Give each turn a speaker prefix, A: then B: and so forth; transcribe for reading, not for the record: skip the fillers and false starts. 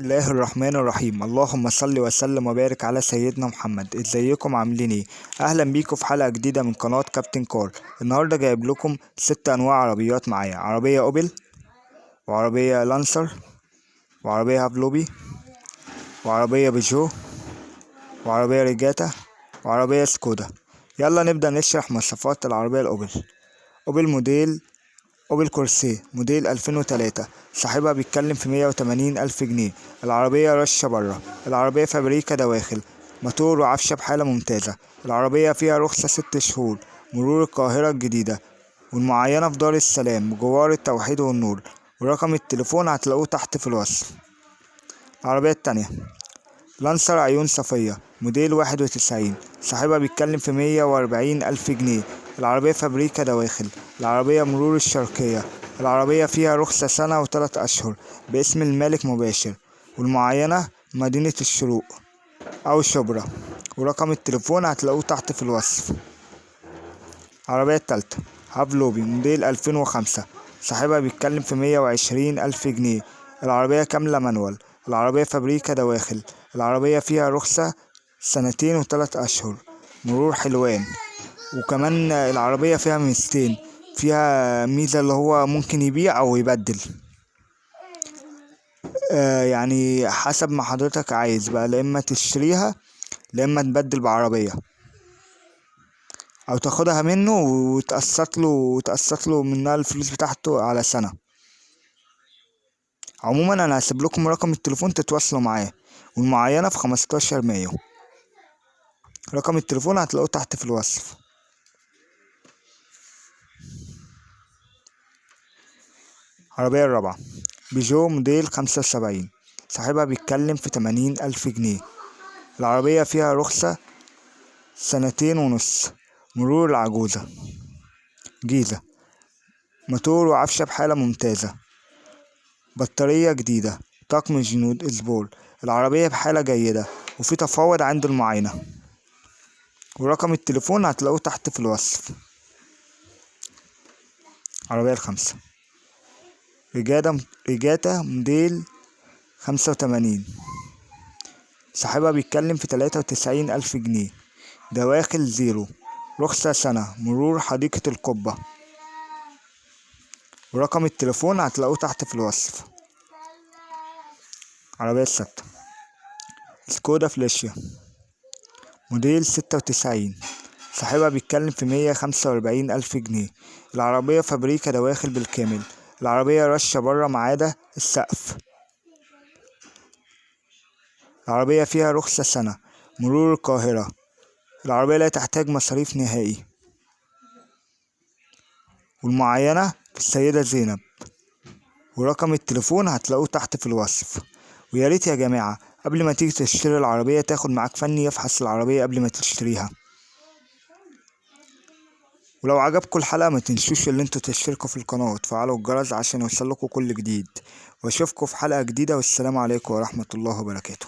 A: الله الرحمن الرحيم. اللهم صل وسلم وبارك على سيدنا محمد. ازيكم عاملين ايه؟ اهلا بيكم في حلقة جديدة من قناة كابتن كار. النهاردة جايب لكم 6 انواع عربيات معايا: عربية اوبل، وعربية لانسر، وعربية هافلوبي، وعربية بيجو، وعربية ريجاتا، وعربية سكودا. يلا نبدأ نشرح مواصفات العربية الاوبل. اوبل موديل اوبل كورسيه موديل 2003. صاحبها بيتكلم في 180 ألف جنيه. العربية رشة برا. العربية فابريكا دواخل. موتور وعفشة بحالة ممتازة. العربية فيها رخصة 6 شهور. مرور القاهرة الجديدة، والمعاينة في دار السلام بجوار التوحيد والنور. ورقم التليفون هتلاقوه تحت في الوصف. العربية التانية لانسر عيون صفية موديل 91. صاحبها بيتكلم في 140 ألف جنيه. العربية فابريكا دواخل. العربية مرور الشرقية. العربية فيها رخصة سنة و3 أشهر باسم المالك مباشر، والمعاينة مدينة الشروق أو شبرا، ورقم التليفون هتلاقوه تحت في الوصف. العربية التالتة هافلوبي موديل 2005. صاحبها بيتكلم في 120 ألف جنيه. العربية كاملة مانوال. العربية فابريكا دواخل. العربية فيها رخصة 2 و3 أشهر، مرور حلوان. وكمان العربية فيها ميزتين: فيها ميزة اللي هو ممكن يبيع أو يبدل، يعني حسب ما حضرتك عايز بقى، لا إما تشتريها لا إما تبدل بعربية، او تاخدها منه وتقسط له منها الفلوس بتاعته على سنة. عموما انا هسيب لكم رقم التليفون تتواصلوا معاه، والمعاينة في 15 مايو. رقم التليفون هتلاقوه تحت في الوصف. العربية الرابعة بيجو موديل 75. صاحبها بيتكلم في 80 ألف جنيه. العربية فيها رخصة 2.5 سنين، مرور العجوزة جيزة. موتور وعفشة بحالة ممتازة. بطارية جديدة. طقم جنود اسبول. العربية بحالة جيدة وفي تفاوض عند المعاينة، ورقم التليفون هتلاقوه تحت في الوصف. العربية الخامسة ريجاتا موديل 85. صاحبها بيتكلم في 93 ألف جنيه. دواخل زيرو. رخصة سنة. مرور حديقة القبة، ورقم التليفون هتلاقوه تحت في الوصف. العربية الستة سكودا فليشيا موديل 96. صاحبها بيتكلم في 145 ألف جنيه. العربية فابريكا دواخل بالكامل. العربية رشة برا ما عدا السقف. العربية فيها رخصة سنة. مرور القاهرة. العربية لا تحتاج مصاريف نهائي، والمعاينة في السيدة زينب، ورقم التليفون هتلاقوه تحت في الوصف. وياريت يا جماعة قبل ما تيجي تشتري العربية تاخد معاك فني يفحص العربية قبل ما تشتريها. ولو عجبكم الحلقة ما تنسوش ان انتوا تشتركوا في القناة وتفعلوا الجرس عشان يوصلكوا كل جديد. واشوفكم في حلقة جديدة، والسلام عليكم ورحمة الله وبركاته.